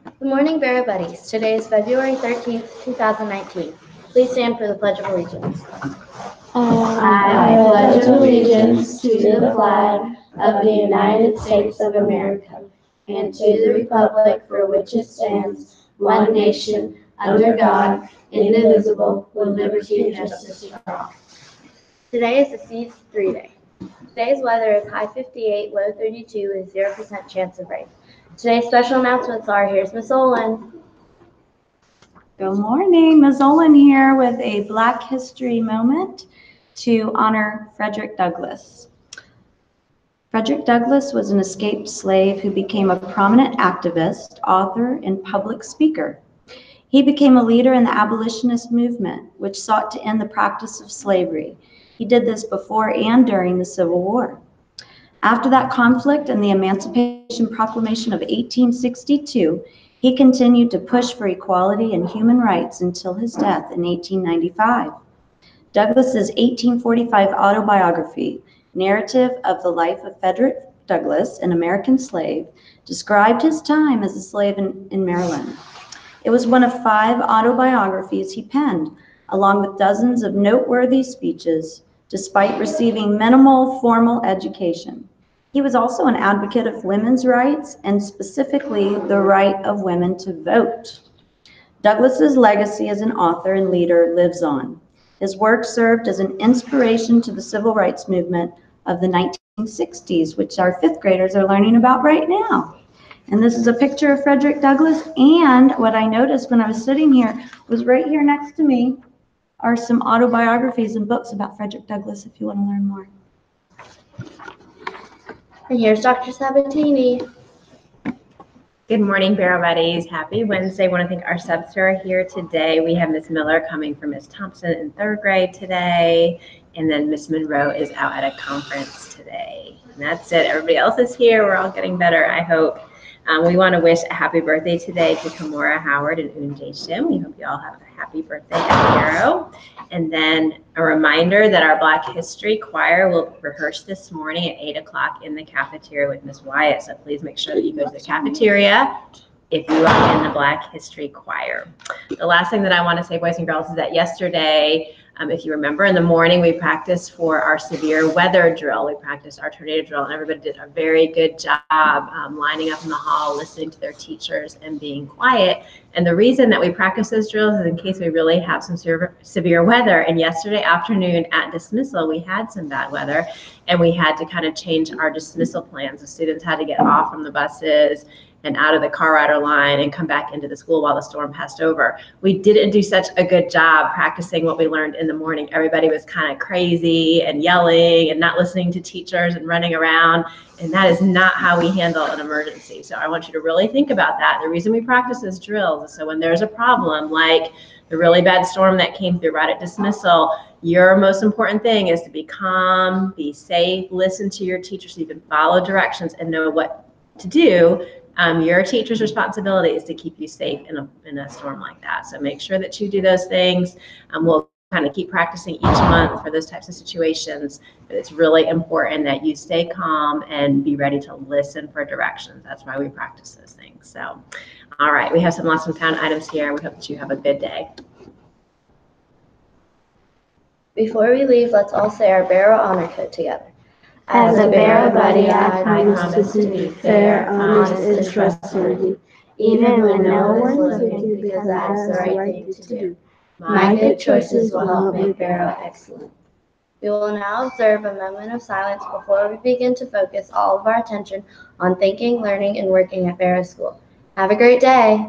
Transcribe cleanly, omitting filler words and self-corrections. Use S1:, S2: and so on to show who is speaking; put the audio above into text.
S1: Good morning, Barrow Buddies. Today is February 13th, 2019. Please stand for the Pledge of Allegiance.
S2: I pledge allegiance to the flag of the United States of America and to the republic for which it stands, one nation, under God, indivisible, with liberty and justice for all.
S1: Today is the Seeds 3 Day. Today's weather is high 58, low 32, with 0% chance of rain. Today's special announcements are, here's Miss Olin.
S3: Good morning, Ms. Olin here with a Black History moment to honor Frederick Douglass. Frederick Douglass was an escaped slave who became a prominent activist, author, and public speaker. He became a leader in the abolitionist movement, which sought to end the practice of slavery. He did this before and during the Civil War. After that conflict and the Emancipation Proclamation of 1862, he continued to push for equality and human rights until his death in 1895. Douglass's 1845 autobiography, Narrative of the Life of Frederick Douglass, an American Slave, described his time as a slave in Maryland. It was one of 5 autobiographies he penned, along with dozens of noteworthy speeches, despite receiving minimal formal education. He was also an advocate of women's rights and specifically the right of women to vote. Douglass's legacy as an author and leader lives on. His work served as an inspiration to the civil rights movement of the 1960s, which our 5th graders are learning about right now. And this is a picture of Frederick Douglass, and what I noticed when I was sitting here was right here next to me are some autobiographies and books about Frederick Douglass if you want to learn more.
S1: And here's Dr. Sabatini.
S4: Good morning, Barrow Buddies. Happy Wednesday. I want to thank our subs who are here today. We have Miss Miller coming from Miss Thompson in 3rd grade today, and then Miss Monroe is out at a conference today. And that's it. Everybody else is here. We're all getting better, I hope. We want to wish a happy birthday today to Kamora Howard and Unjay Shim. We hope you all have a happy birthday at Barrow. And then a reminder that our Black History Choir will rehearse this morning at 8 o'clock in the cafeteria with Miss Wyatt. So please make sure that you go to the cafeteria if you are in the Black History Choir. The last thing that I want to say, boys and girls, is that yesterday, if you remember, in the morning we practiced for our severe weather drill. We practiced our tornado drill, and everybody did a very good job lining up in the hall, listening to their teachers, and being quiet. And the reason that we practice those drills is in case we really have some severe weather. And yesterday afternoon at dismissal, we had some bad weather, and we had to kind of change our dismissal plans. The students had to get off from the buses and out of the car rider line and come back into the school while the storm passed over. We didn't do such a good job practicing what we learned in the morning. Everybody was kind of crazy and yelling and not listening to teachers and running around. And that is not how we handle an emergency. So I want you to really think about that. The reason we practice those drills is so when there's a problem, like the really bad storm that came through right at dismissal, your most important thing is to be calm, be safe, listen to your teacher so you can follow directions and know what to do. Your teacher's responsibility is to keep you safe in a storm like that. So make sure that you do those things. We'll kind of keep practicing each month for those types of situations, but it's really important that you stay calm and be ready to listen for directions. That's why we practice those things. So, all right, we have some lost and found items here. We hope that you have a good day.
S1: Before we leave, let's all say our Barrow Honor Code together.
S2: As a Barrow Buddy, I promise to be fair, honest, and trustworthy, even when no one's looking, because that's the right thing to do. My good choices will help make Barrow excellent.
S1: We will now observe a moment of silence before we begin to focus all of our attention on thinking, learning, and working at Barrow School. Have a great day.